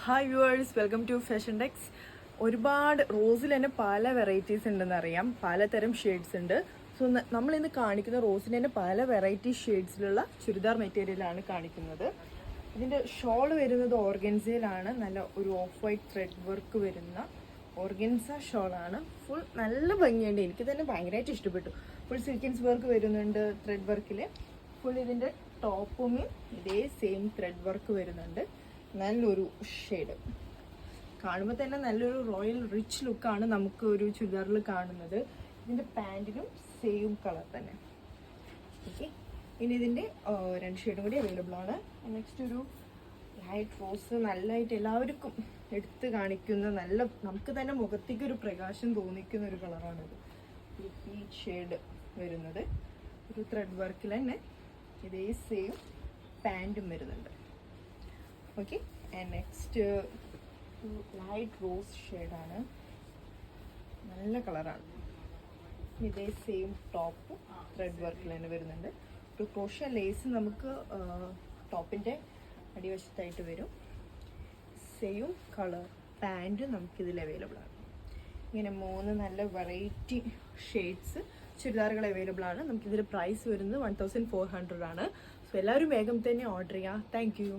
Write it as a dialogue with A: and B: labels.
A: Hi viewers, welcome to fashion tex. ഒരുപാട് റോസിൽ തന്നെ പല വെറൈറ്റീസ് ഉണ്ടെന്നറിയാം, പലതരം ഷെയ്ഡ്സ് ഉണ്ട്. സോ നമ്മളിന്ന് കാണിക്കുന്ന റോസിൽ തന്നെ പല വെറൈറ്റി ഷെയ്ഡ്സിലുള്ള ചുരിദാർ മെറ്റീരിയലാണ് കാണിക്കുന്നത്. ഇതിൻ്റെ ഷോൾ വരുന്നത് ഓർഗൻസയിലാണ്. നല്ല ഒരു ഓഫ് വൈറ്റ് ത്രെഡ് വർക്ക് വരുന്ന ഓർഗൻസ ഷോളാണ്. ഫുൾ നല്ല ഭംഗിയുണ്ട്, എനിക്ക് തന്നെ ഭയങ്കരമായിട്ട് ഇഷ്ടപ്പെട്ടു. ഫുൾ സിൽക്കൻസ് വർക്ക് വരുന്നുണ്ട് ത്രെഡ് വർക്കിൽ. ഫുൾ ഇതിൻ്റെ ടോപ്പും ഇതേ സെയിം ത്രെഡ് വർക്ക് വരുന്നുണ്ട്. നല്ലൊരു ഷെയ്ഡ് കാണുമ്പോൾ തന്നെ നല്ലൊരു റോയൽ റിച്ച് ലുക്കാണ് നമുക്ക് ഒരു ചുരിദാറിൽ കാണുന്നത്. ഇതിൻ്റെ പാൻറ്റിനും സെയിം കളർ തന്നെ. ഓക്കെ, ഇനി ഇതിൻ്റെ രണ്ട് ഷെയ്ഡും കൂടി അവൈലബിൾ ആണ്. നെക്സ്റ്റ് ഒരു ലൈറ്റ് റോസ്, നല്ലതായിട്ട് എല്ലാവർക്കും എടുത്ത് കാണിക്കുന്ന, നല്ല നമുക്ക് തന്നെ മുഖത്തേക്ക് ഒരു പ്രകാശം തോന്നിക്കുന്ന ഒരു കളറാണിത്. ഒരു പീച്ച് ഷെയ്ഡ് വരുന്നത്, ഒരു ത്രെഡ് വർക്കിൽ തന്നെ ഇതേ സെയിം പാൻറ്റും വരുന്നുണ്ട്. Okay, and next light rose ഷെയ്ഡാണ്, നല്ല കളറാണ്. ഇതേ സെയിം ടോപ്പ് ത്രെഡ് വർക്കിൽ തന്നെ വരുന്നുണ്ട്. ഒരു ക്രോഷ്യ ലേസ് നമുക്ക് ടോപ്പിൻ്റെ അടിവശത്തായിട്ട് വരും. സെയിം കളർ പാൻറ്റും നമുക്കിതിൽ അവൈലബിൾ ആണ്. ഇങ്ങനെ മൂന്ന് നല്ല വെറൈറ്റി ഷെയ്ഡ്സ് ചുരിദാറുകൾ അവൈലബിൾ ആണ്. നമുക്കിതിൽ പ്രൈസ് വരുന്നത് 1400 ആണ്. സോ എല്ലാവരും വേഗം തന്നെ ഓർഡർ ചെയ്യുക. Thank you.